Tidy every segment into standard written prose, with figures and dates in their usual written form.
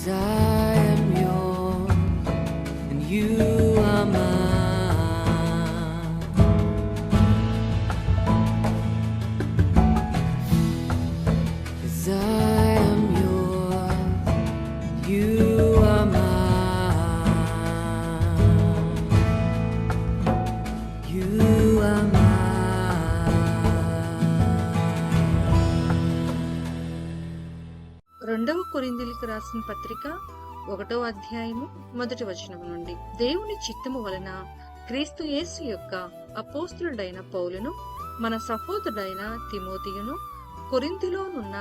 'Cause I am yours and you are mine. 'Cause I am yours, you are mine. You are mine. రెండవ కొరింథీయులకు రాసిన పత్రిక 1వ అధ్యాయము 1వ వచనం నుండి, దేవుని చిత్తము వలన క్రీస్తు యేసు యొక్క అపోస్తలుడైన పౌలును, మన సహోదరుడైన తిమోతియును, కొరింథీలోనున్న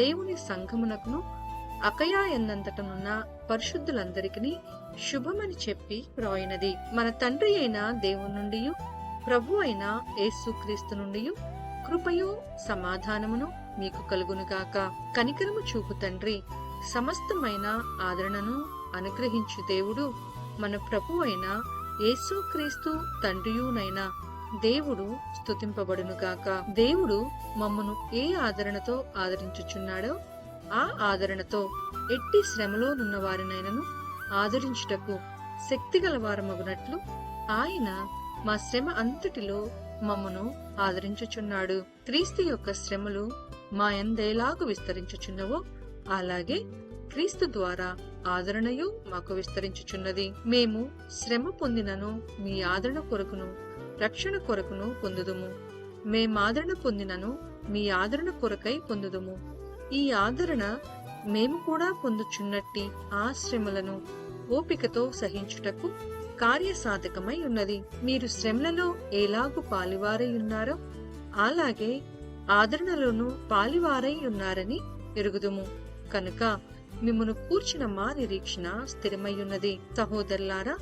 దేవుని సంఘమునకును, అకయా యందంతటనున్న పరిశుద్ధులందరికీ శుభమని చెప్పి వ్రాయినది. మన తండ్రి అయిన దేవుని నుండి, ప్రభు అయిన యేసు క్రీస్తు నుండి కృపయు సమాధానమును మీకు కలుగునుగాక. కనికరము చూపు తండ్రి, సమస్తమైన ఆదరణను అనుగ్రహించు దేవుడు, మన ప్రభు అయిన యేసుక్రీస్తు తండ్రియునైన దేవుడు స్తుతింపబడునుగాక. దేవుడు మమ్మను ఏ ఆదరణతో ఆదరించుచున్నాడో ఆ ఆదరణతో ఎట్టి శ్రమలోనున్న వారినైనను ఆదరించుటకు శక్తిగల వారమగునట్లు ఆయన మా శ్రమ అంతటిలో మమ్మను ఆదరించుచున్నాడు. క్రీస్తు యొక్క శ్రమలు మా యందేలాగు విస్తరించుచున్నవో అలాగే క్రీస్తు ద్వారా ఆదరణయు మాకు విస్తరించుచున్నది. మేము శ్రమ పొందినను మీ ఆదరణ కొరకును రక్షణ కొరకును పొందుదుము. మేమాదరణ పొందినను మీ ఆదరణ కొరకై పొందుదుము. ఈ ఆదరణ మేము కూడా పొందుచున్నట్టి ఆ శ్రమలను ఓపికతో సహించుటకు కార్యసాధకమై ఉన్నది. మీరు శ్రమలలో ఎలాగు పాలివారై ఉన్నారో అలాగే ఆదరణలోను పాలివారై ఉన్నారని ఎరుగుదుము. కనుక మిమ్మును కూర్చిన మా నిరీక్షణ స్థిరమై ఉన్నది. సహోదరులారా,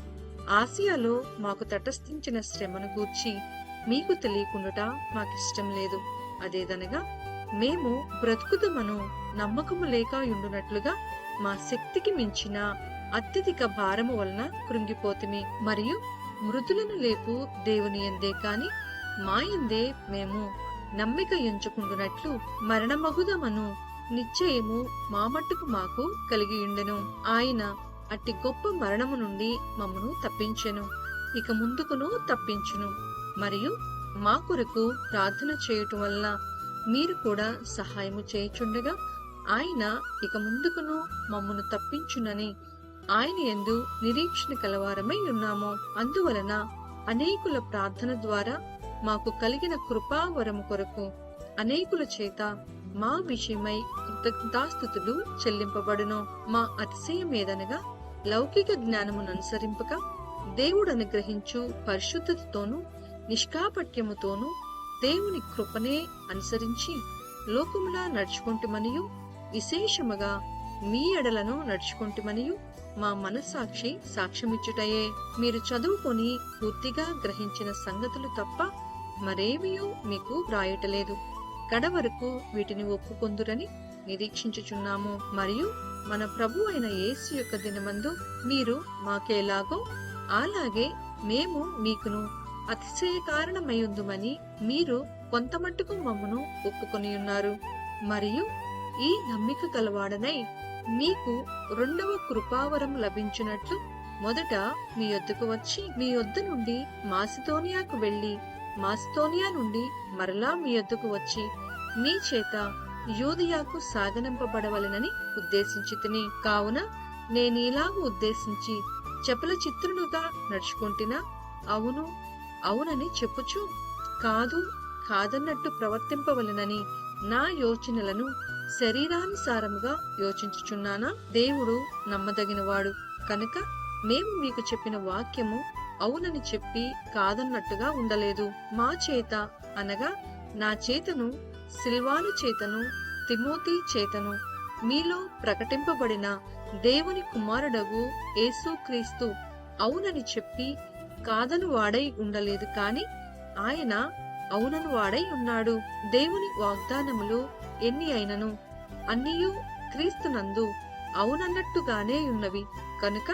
ఆసియాలో మాకు తటస్థించిన శ్రమను గూర్చి మీకు తెలియకుండుట మాకిష్టం లేదు. అదేదనగా మేము బ్రతుకుదమను నమ్మకము లేక ఉండునట్లుగా మా శక్తికి మించిన అత్యధిక భారము వలన కృంగిపోతిమి. మరియు మృతులను లేపు దేవుని యందే కాని మా యందే మేము నమ్మిక ఎంచుకుంటున్నట్లు మరణమగుదమను నిశ్చయము మా మట్టుకు మాకు కలిగియుండెను. ఆయన అట్టి గొప్ప మరణము నుండి మమ్మను తప్పించెను, ఇక ముందుకును తప్పించును. మరియు మా కొరకు ప్రార్థన చేయుటం వల్ల మీరు కూడా సహాయము చేయుచుండగా ఆయన ఇక ముందుకును మమ్మను తప్పించునని ఆయన యందు నిరీక్షణ కలవారమై ఉన్నాము. అందువలన అనేకుల ప్రార్థన ద్వారా మాకు కలిగిన కృపావరము కొరకు అనేకుల చేత మా విషయమై కృతజ్ఞతాస్తుతులు చెల్లింపబడును. మా అతిశయమేదనగా లౌకిక జ్ఞానమును అనుసరింపక దేవుడు అనుగ్రహించు పరిశుద్ధతతోనూ నిష్కాపట్యముతోనూ దేవుని కృపనే అనుసరించి లోకములా నడుచుకుంటుమనియు విశేషముగా మీ ఎడలను నడుచుకుంటుమనియు మా మనస్సాక్షి సాక్ష్యమిచ్చుటయే. మీరు చదువుకొని పూర్తిగా గ్రహించిన సంగతులు తప్ప మరేమియూ మీకు వ్రాయటలేదు. కడవరకు వీటిని ఒప్పుకొందురని నిరీక్షించుచున్నాము. మరియు మన ప్రభు అయిన యేసు యొక్క దినమందు మీరు మాకేలాగో అలాగే మేము మీకును అతిశయ కారణమయ్యుందుమని మీరు కొంతమట్టుకు మమ్మను ఒప్పుకొని ఉన్నారు. మరియు ఈ నమ్మిక కలవాడనై మీకు రెండవ కృపావరం లభించినట్లు మొదట మీ యొద్దకు వచ్చి మీ యొద్ద నుండి మాసిదోనియాకు వెళ్లి మాసిదోనియా నుండి మరలా మీ యొద్దకు వచ్చి మీ చేత యూదయాకు సాగనంపబడవలెనని ఉద్దేశించితిని. కావున నేనీలాగు ఉద్దేశించి చపల చిత్రునుగా నడుచుకుంటున్నా అవును అవునని చెప్పుచు కాదు కాదన్నట్టు ప్రవర్తింపవలెనని నా యోచనలను శరీరానుసారముగా యోచించుచున్నానా? దేవుడు నమ్మదగినవాడు కనుక మేము మీకు చెప్పిన వాక్యము అవునని చెప్పి కాదన్నట్టుగా ఉండలేదు. మా చేత అనగా నా చేతను, సిల్వాను చేతను, తిమోతి చేతను మీలో ప్రకటింపబడిన దేవుని కుమారుడగు యేసుక్రీస్తు అవునని చెప్పి కాదను వాడై ఉండలేదు, కాని ఆయన అవునను వాడై ఉన్నాడు. దేవుని వాగ్దానములు ఎన్ని అయినను అన్నియు క్రీస్తునందు అవునన్నట్టుగానే ఉన్నవి. కనుక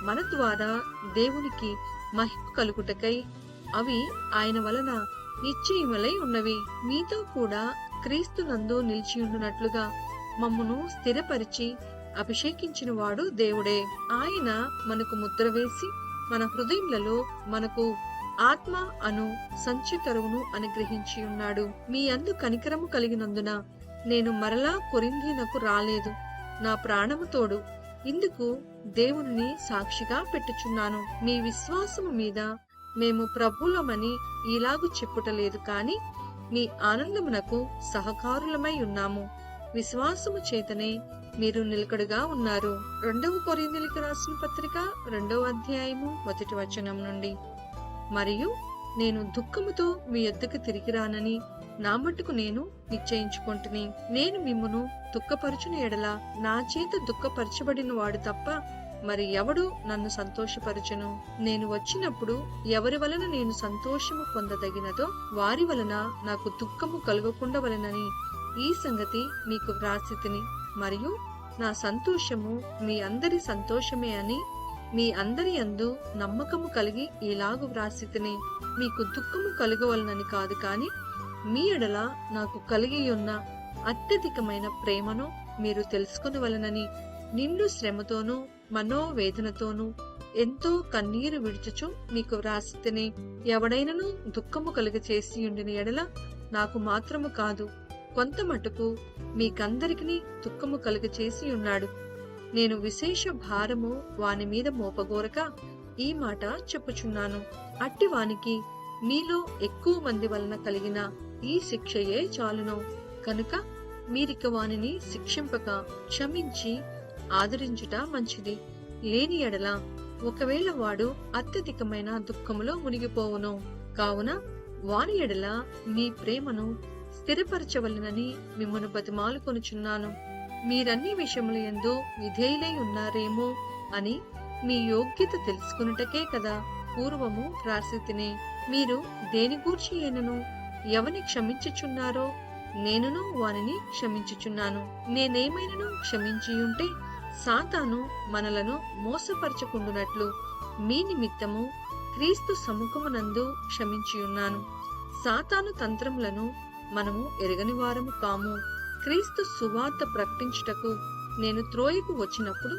మన ద్వారా దేవునికి మహిమ కలుగుటకై అవి ఆయన వలన నిశ్చయములై ఉన్నవి. మీతో కూడా క్రీస్తునందు నిలిచియుండునట్లుగా మమ్మును స్థిరపరిచి అభిషేకించిన వాడు దేవుడే. ఆయన మనకు ముద్ర వేసి మన హృదయములలో మనకు ఆత్మ అను సంచికరువును అనుగ్రహించి ఉన్నాడు. మీ అందు కనికరము కలిగినందున నేను మరలా కొరింథీనకు రాలేదు, నా ప్రాణము తోడు. ఇందుకు దేవుని సాక్షిగా పెట్టుచున్నాను. మీ విశ్వాసము మీద మేము ప్రభువులమని ఇలాగు చెప్పుటలేదు, కాని మీ ఆనందమునకు సహకారులమై ఉన్నాము. విశ్వాసము చేతనే మీరు నిలకడగా ఉన్నారు. 2 కొరింథీయులకు రాసిన పత్రిక 2వ అధ్యాయము 1వ వచనం నుండి. మరియు నేను దుఃఖముతో మీ యొద్దకు తిరిగి రానని నా మట్టుకు నేను నిశ్చయించుకొంటిని. నేను మిమ్మును దుఃఖపరచుని ఎడల నా చేత దుఃఖపరచబడిన వాడు తప్ప మరి ఎవడు నన్ను సంతోషపరచును? నేను వచ్చినప్పుడు ఎవరి వలన నేను సంతోషము పొందదగినదో వారి వలన నాకు దుఃఖము కలుగకుండా వలనని ఈ సంగతి మీకు వ్రాసితిని. మరియు నా సంతోషము మీ అందరి సంతోషమే అని మీ అందరి యందు నమ్మకము కలిగి ఇలాగు వ్రాసితిని. మీకు దుఃఖము కలుగవలనని కాదు, కాని మీ ఎడల నాకు కలిగి ఉన్న అత్యధికమైన ప్రేమను మీరు తెలుసుకొనవలనని నిండు శ్రమతోనూ మనోవేదనతోనూ ఎంతో కన్నీరు విడుచుచు మీకు వ్రాసితిని. ఎవడైనను దుఃఖము కలుగచేసి ఉండిన ఎడల నాకు మాత్రము కాదు, కొంత మటుకు మీకందరికీ దుఃఖము కలుగచేసి ఉన్నాడు. నేను విశేష భారము వాని మీద మోపగోరక ఈ మాట చెప్పుచున్నాను. అట్టి వానికి మీలో ఎక్కువ మంది వలన కలిగిన ఈ శిక్షయే చాలును. కనుక మీరిక వానిని శిక్షింపక క్షమించి ఆదరించుట మంచిది. లేని ఎడల ఒకవేళ వాడు అత్యధికమైన దుఃఖములో మునిగిపోవును. కావున వాని ఎడల మీ ప్రేమను స్థిరపరచవలనని మిమ్మను బతిమాలుకొనుచున్నాను. మీరన్ని విషయముల యందు విధేయులై ఉన్నారేమో అని మీ యోగ్యత తెలుసుకున్నటకే కదా పూర్వము వ్రాసితిని. మీరు దేని గూర్చి అయినను ఎవని క్షమించుచున్నారో నేనును వానిని క్షమించుచున్నాను. నేనేమైనను క్షమించి ఉంటే సాతాను మనలను మోసపరచకుండునట్లు మీ నిమిత్తము క్రీస్తు సముఖమునందు క్షమించియున్నాను. సాతాను తంత్రములను మనము ఎరగని వారము కాము. క్రీస్తు సువార్త ప్రకటించుటకు నేను త్రోయకు వచ్చినప్పుడు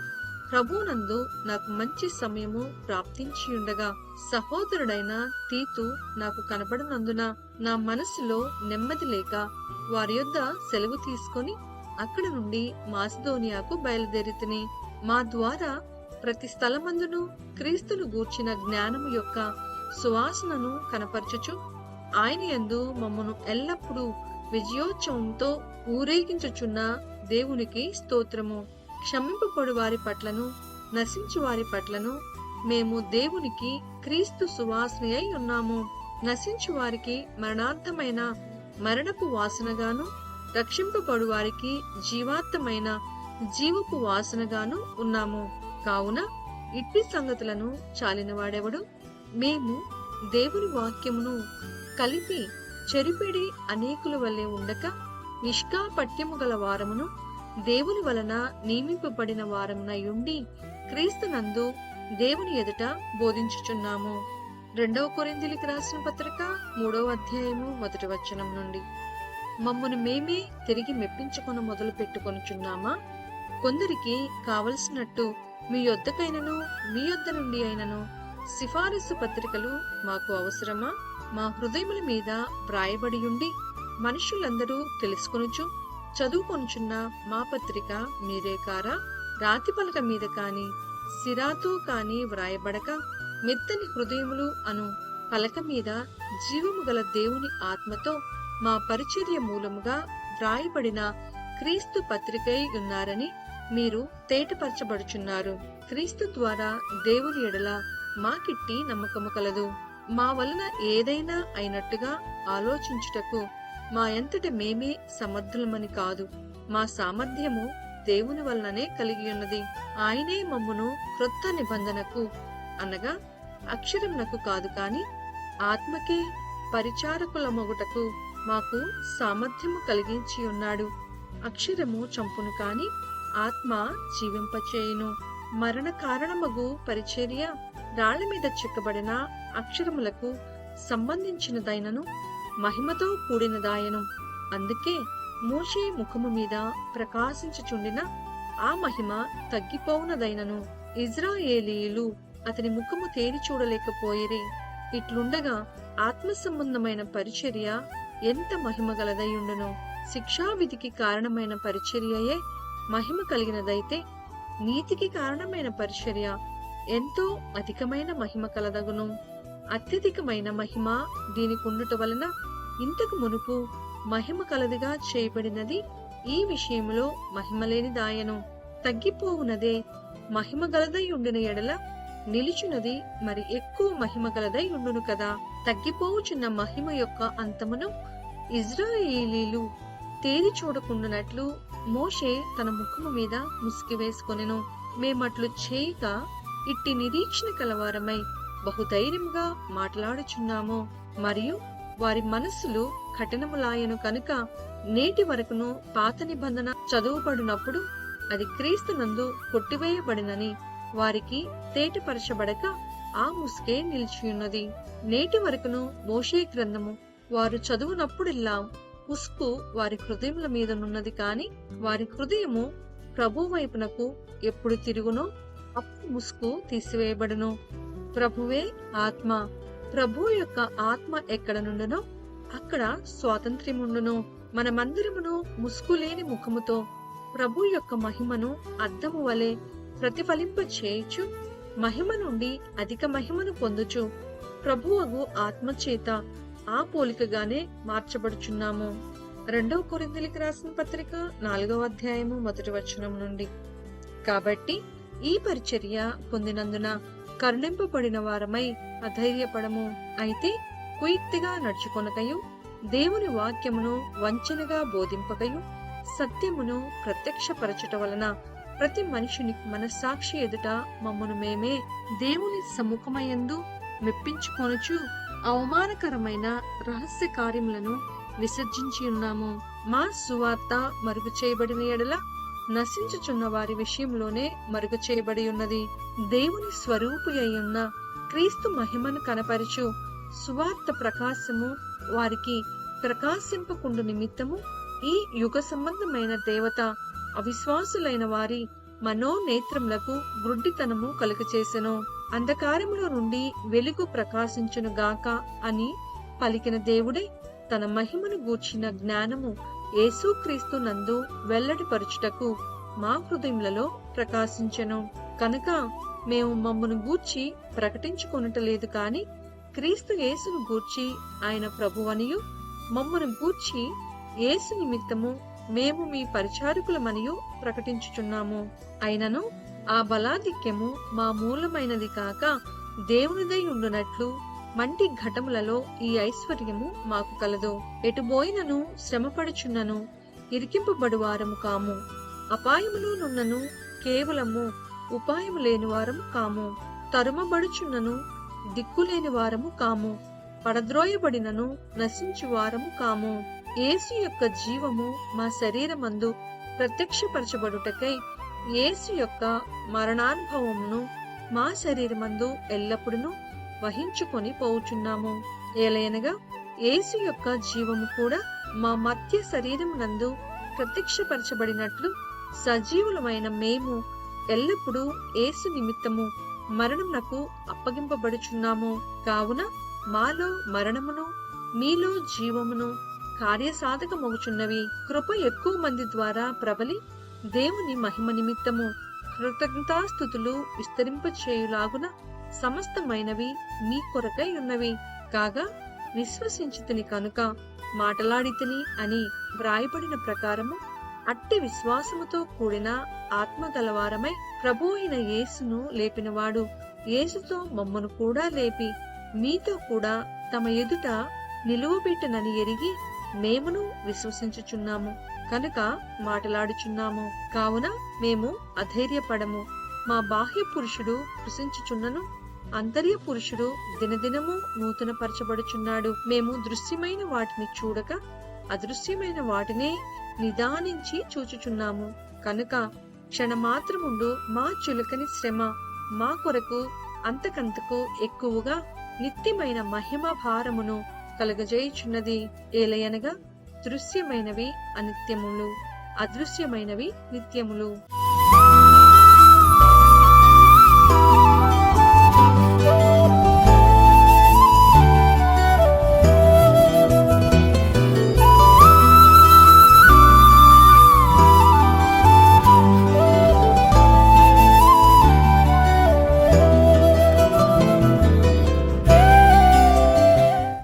ప్రభువునందు నాకు మంచి సమయము ప్రాప్తించియుండగా సహోదరుడైన తీతు నాకు కనబడనందున నా మనస్సులో నెమ్మది లేక వారి యొద్ద సెలవు తీసుకొని అక్కడ నుండి మాసిదోనియాకు బయలుదేరితిని. మా ద్వారా ప్రతి స్థలమందును క్రీస్తును గూర్చిన జ్ఞానము యొక్క సువాసనను కనపరచుచు ఆయన యందు మమ్మను ఎల్లప్పుడూ విజయోత్సవంతో ఊరేగించుచున్న దేవునికి స్తోత్రము. క్షమింపబడు వారి పట్లను నశించు వారి పట్లను మేము దేవునికి క్రీస్తు సువాసన అయి ఉన్నాము. నశించు వారికి మరణార్థమైన మరణపు వాసనగాను, రక్షింపబడు వారికి జీవార్థమైన జీవపు వాసనగాను ఉన్నాము. కావున ఇట్టి సంగతులను చాలినవాడెవడు? మేము దేవుని వాక్యమును కలిపి చెరిపిడి అనేకుల వల్లే ఉండక నిష్కాపట్యము గల వారమును దేవుని వలన నియమింపబడిన వారమునై ఉండి క్రీస్తునందు దేవుని ఎదుట బోధించుచున్నాము. 2 కొరింథీయులకు రాసిన పత్రిక 3వ అధ్యాయము 1వ వచనం నుండి. మమ్మను మేమే తిరిగి మెప్పించుకొన మొదలు పెట్టుకొనుచున్నామా? కొందరికి కావలసినట్టు మీ యొద్దకైనను మీ యొద్ద నుండి అయినను సిఫారసు పత్రికలు మాకు అవసరమా? మా హృదయముల మీద వ్రాయబడి ఉండి మనుషులందరూ తెలుసుకొనుచు చదువుకొనుచున్న మా పత్రిక మీరే కారా? రాతి పలక మీద కాని సిరాతో కాని వ్రాయబడక మెత్తని హృదయములు అను పలక మీద జీవము గల దేవుని ఆత్మతో మా పరిచర్య మూలముగా వ్రాయబడిన క్రీస్తు పత్రికై ఉన్నారని మీరు తేటపరచబడుచున్నారు. క్రీస్తు ద్వారా దేవుని ఎడల మాకిట్టి నమ్మకము కలదు. మా వలన ఏదైనా అయినట్టుగా ఆలోచించుటకు మా ఎంతటి మేమే సమర్థులమని కాదు, మా సామర్థ్యము దేవుని వలననే కలిగి ఉన్నది. ఆయనే మమ్మును క్రొత్త నిబంధనకు అనగా అక్షరమునకు కాదు కాని ఆత్మకే పరిచారకులమగుటకు మాకు సామర్థ్యము కలిగించి ఉన్నాడు. అక్షరము చంపును కాని ఆత్మ జీవింపచేయును. మరణ కారణమగు పరిచర్య రాళ్ల మీద చెక్కబడిన అక్షరములకు సంబంధించినదైనను మహిమతో కూడినదాయను. అందుకే మోషే ముఖము మీద ప్రకాశించుచుండిన ఆ మహిమ తగ్గిపోవునదైనను ఇజ్రాయేలీయులు అతని ముఖము తేరి చూడలేకపోయిరి. ఇట్లుండగా ఆత్మ సంబంధమైన పరిచర్య ఎంత మహిమ గలదయ్యుండును. శిక్షావిధికి కారణమైన పరిచర్యయే మహిమ కలిగినదైతే నీతికి కారణమైన పరిచర్య ఎంతో అధికమైన మహిమ కలదగును. అత్యధికమైన మహిమ దీనికుండుట వలన ఇంతకు మునుపు మహిమ కలదిగా చేయబడినది ఈ విషయంలో మహిమలేనిదాయను. తగ్గిపోవునదే మహిమ గలదై ఉండిన ఎడల నిలుచున్నది మరి ఎక్కువ మహిమ గలదై ఉండును కదా. తగ్గిపోవుచున్న మహిమ యొక్క అంతమును ఇజ్రాయేలీలు తేరి చూడకుండానట్లు మోషే తన ముఖము మీద ముసుగు వేసుకొనెను. మేమట్లు చేయక ఇట్టి నిరీక్షణ కలవారమై బహుధైర్యముగా మాట్లాడుచున్నాము. మరియు వారి మనస్సులు కఠినములాయను కనుక నేటి వరకును పాత నిబంధన చదువుబడినప్పుడు అది క్రీస్తునందు కొట్టివేయబడినని వారికి తేటపరచబడక ఆ ముసుగే నిలిచియున్నది. నేటి వరకును మోషే గ్రంథము వారు చదువునప్పుడిల్లా ముసుగు వారి హృదయముల మీదనున్నది కాని వారి హృదయము ప్రభు వైపునకు ఎప్పుడు తిరుగునో అప్పుడు ముసుగు తీసివేయబడును. ప్రభువే ఆత్మ. ప్రభు యొక్క ఆత్మ ఎక్కడ నుండునో అక్కడ స్వాతంత్ర్యముండును. మనమందరమును ముసుగు లేని ముఖముతో ప్రభు యొక్క మహిమను అద్దము వలె ప్రతిఫలింప చేయుచు మహిమ నుండి అధిక మహిమను పొందుచు ప్రభువగు ఆత్మ చేత ఆ పోలికగానే మార్చబడుచున్నాము. 2 కొరింథీయులకు రాసిన పత్రిక 4వ అధ్యాయము 1వ వచనం నుండి. కాబట్టి ఈ పరిచర్య పొందినందున కరుణింపబడిన వారమై అధైర్యపడము. అయితే కుయుక్తిగా నడుచుకొనకయు దేవుని వాక్యమును వంచనగా బోధింపకయు సత్యమును ప్రత్యక్షపరచుట వలన ప్రతి మనిషిని మనస్సాక్షి ఎదుట మమ్మను మేమే దేవుని సముఖమయందు మెప్పించుకొనుచు అవమానకరమైన రహస్య కార్యములను విసర్జించి ఉన్నాము. మా సువార్త మరుగు చేయబడిన ఎడల నశించుచున్న వారి విషయంలోనే మరుగు చేయబడి ఉన్నది. దేవుని స్వరూపి అయ్యున్న క్రీస్తు మహిమను కనపరచు సువార్త ప్రకాశము వారికి ప్రకాశింపకుండు నిమిత్తము ఈ యుగ సంబంధమైన దేవత అవిశ్వాసులైన వారి మనోనేత్రములకు గ్రుడ్డితనము కలుగచేసెను. అంధకారములో నుండి వెలుగు ప్రకాశించును గాక అని పలికిన దేవుడే తన మహిమను గూర్చిన జ్ఞానము యేసుక్రీస్తు నందు వెల్లడిపరచుటకు మా హృదయములలో ప్రకాశించెను. కనుక మేము మమ్మను గూర్చి ప్రకటించుకొనుటలేదు కాని క్రీస్తు యేసును గూర్చి ఆయన ప్రభువనియు మమ్మను గూర్చి యేసు నిమిత్తము మేము మీ పరిచారకులమనియు ప్రకటించుచున్నాము. అయినను ఆ బలాధిక్యము మా మూలమైనది కాక దేవునిదై ఉండునట్లు మంటి ఘటములలో ఈ ఐశ్వర్యము మాకు కలదు. ఎటుబోయినను శ్రమపడుచున్నను ఇరికింపబడు వారము కాము. అపాయములో నున్నను కేవలము ఉపాయము లేని వారము కాము. తరుమబడుచున్నను దిక్కులేని వారము కాము. పడద్రోయబడినను నశించు వారము కాము. యేసు యొక్క జీవము మా శరీరమందు ప్రత్యక్షపరచబడుటకై యేసు యొక్క మరణానుభవమును మా శరీరమందు ఎల్లప్పుడూ వహించుకొని పోవుచున్నాము. ఏలయనగా యేసు యొక్క జీవము కూడా మా మధ్య శరీరమునందు ప్రత్యక్షపరచబడినట్లు సజీవులమైన మేము ఎల్లప్పుడూ యేసు నిమిత్తము మరణమునకు అప్పగింపబడుచున్నాము. కావున మాలో మరణమును మీలో జీవమును కార్యసాధకమగుచున్నవి. కృప ఎక్కువ మంది ద్వారా ప్రబలి దేవుని మహిమ నిమిత్తము కృతజ్ఞతాస్తుతులు విస్తరింపచేయులాగున సమస్తమైనవి మీ కొరకై ఉన్నవి. కాగా విశ్వసించితిని కనుక మాటలాడితిని అని వ్రాయబడిన ప్రకారము అట్టి విశ్వాసముతో కూడిన ఆత్మ గలవారమై ప్రభు అయిన యేసును లేపినవాడు యేసుతో మమ్మను కూడా లేపి మీతో కూడా తమ ఎదుట నిలువబెట్టనని ఎరిగి మేమును విశ్వసించుచున్నాము కనుక మాటలాడుచున్నాము. కావున మేము అధైర్యపడము. మా బాహ్య పురుషుడు కృషించుచున్నను అంతర్య పురుషుడు దినదినము నూతనపరచబడుచున్నాడు. మేము దృశ్యమైన వాటిని చూడక అదృశ్యమైన వాటినే నిదానించి చూచుచున్నాము. కనుక క్షణమాత్రముండు మా చులకని శ్రమ మా కొరకు అంతకంతకు ఎక్కువగా నిత్యమైన మహిమ భారమును కలగజేయుచున్నది. ఏలయనగా దృశ్యమైనవి అనిత్యములు, అదృశ్యమైనవి నిత్యములు.